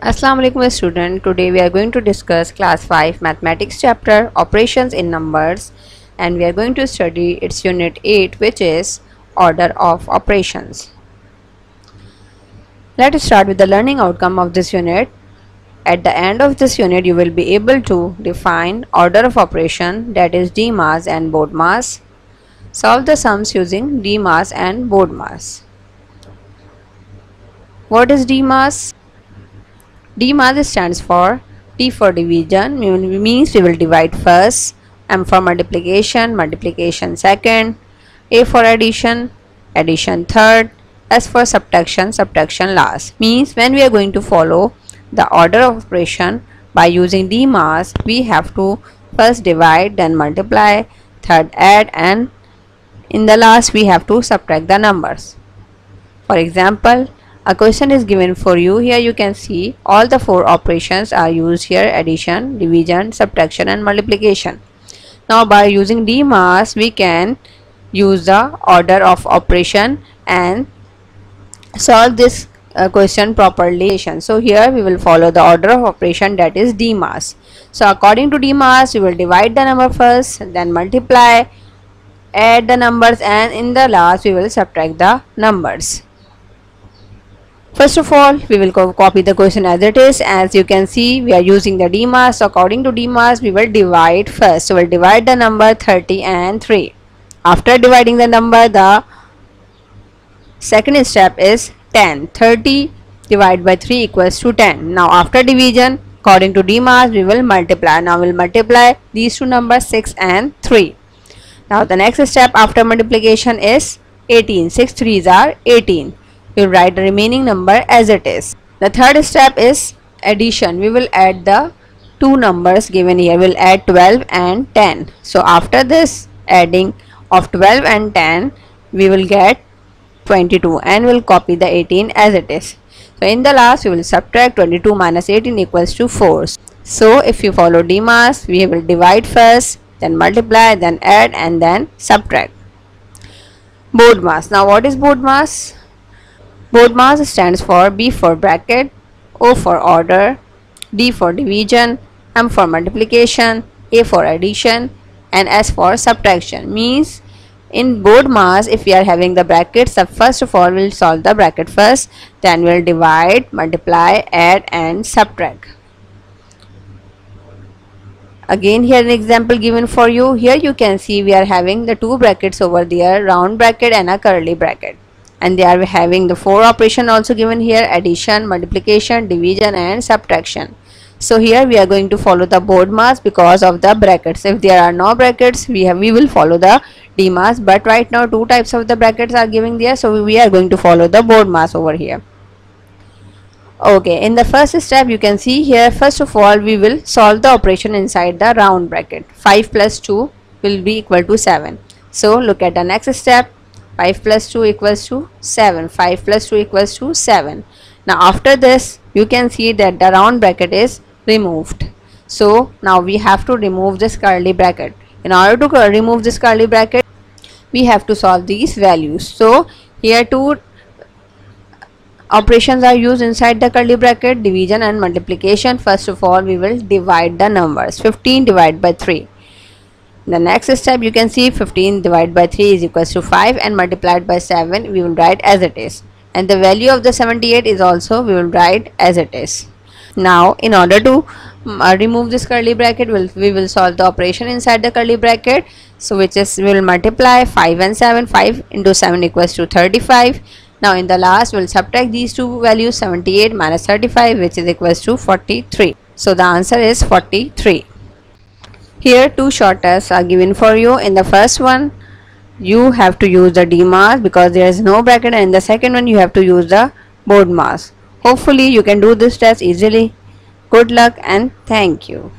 Assalamu alaikum student. Today we are going to discuss class 5 mathematics chapter operations in numbers, and we are going to study its unit 8, which is order of operations. Let us start with the learning outcome of this unit. At the end of this unit you will be able to define order of operation, that is DMAS and BODMAS. Solve the sums using DMAS and BODMAS. What is DMAS? DMAS stands for D for division, means we will divide first, M for multiplication, multiplication second, A for addition, addition third, S for subtraction, subtraction last. Means when we are going to follow the order of operation by using DMAS, we have to first divide, then multiply, third add, and in the last we have to subtract the numbers. For example, a question is given for you. Here you can see all the 4 operations are used here: addition, division, subtraction and multiplication. Now by using DMAS we can use the order of operation and solve this question properly. So here we will follow the order of operation, that is DMAS. So according to DMAS we will divide the number first, then multiply, add the numbers, and in the last we will subtract the numbers. First of all, we will copy the question as it is. As you can see, we are using the DMAS. So according to DMAS, we will divide first. So we will divide the number 30 and 3. After dividing the number, the second step is 10. 30 divided by 3 equals to 10. Now after division, according to DMAS, we will multiply. Now we will multiply these two numbers, 6 and 3. Now the next step after multiplication is 18. 6 3s are 18. We will write the remaining number as it is. The third step is addition. We will add the two numbers given here. We will add 12 and 10. So after this adding of 12 and 10, we will get 22 and we will copy the 18 as it is. So in the last we will subtract 22 minus 18 equals to 4. So if you follow DMAS, we will divide first, then multiply, then add, and then subtract. BODMAS. Now what is BODMAS? BODMAS stands for B for bracket, O for order, D for division, M for multiplication, A for addition, and S for subtraction. Means in BODMAS, if we are having the brackets, first of all we will solve the bracket first, then we will divide, multiply, add, and subtract. Again here an example given for you. Here you can see we are having the two brackets over there, round bracket and a curly bracket. And they are having the 4 operation also given here: addition, multiplication, division and subtraction. So here we are going to follow the BODMAS because of the brackets. If there are no brackets, we will follow the DMAS, but right now 2 types of the brackets are given there, so we are going to follow the BODMAS over here. Okay, in the first step you can see here, first of all we will solve the operation inside the round bracket. 5 plus 2 will be equal to 7. So look at the next step. 5 plus 2 equals to 7. 5 plus 2 equals to 7. Now after this you can see that the round bracket is removed. So now we have to remove this curly bracket. In order to remove this curly bracket, we have to solve these values. So here 2 operations are used inside the curly bracket: division and multiplication. First of all we will divide the numbers. 15 divided by 3. The next step you can see 15 divided by 3 is equals to 5, and multiplied by 7 we will write as it is, and the value of the 78 is also we will write as it is. Now in order to remove this curly bracket, we will solve the operation inside the curly bracket. So which is, we will multiply 5 and 7. 5 into 7 equals to 35. Now in the last we will subtract these two values, 78 minus 35, which is equals to 43. So the answer is 43. Here 2 short tests are given for you. In the first one you have to use the DMAS because there is no bracket, and in the second one you have to use the BODMAS. Hopefully you can do this test easily. Good luck and thank you.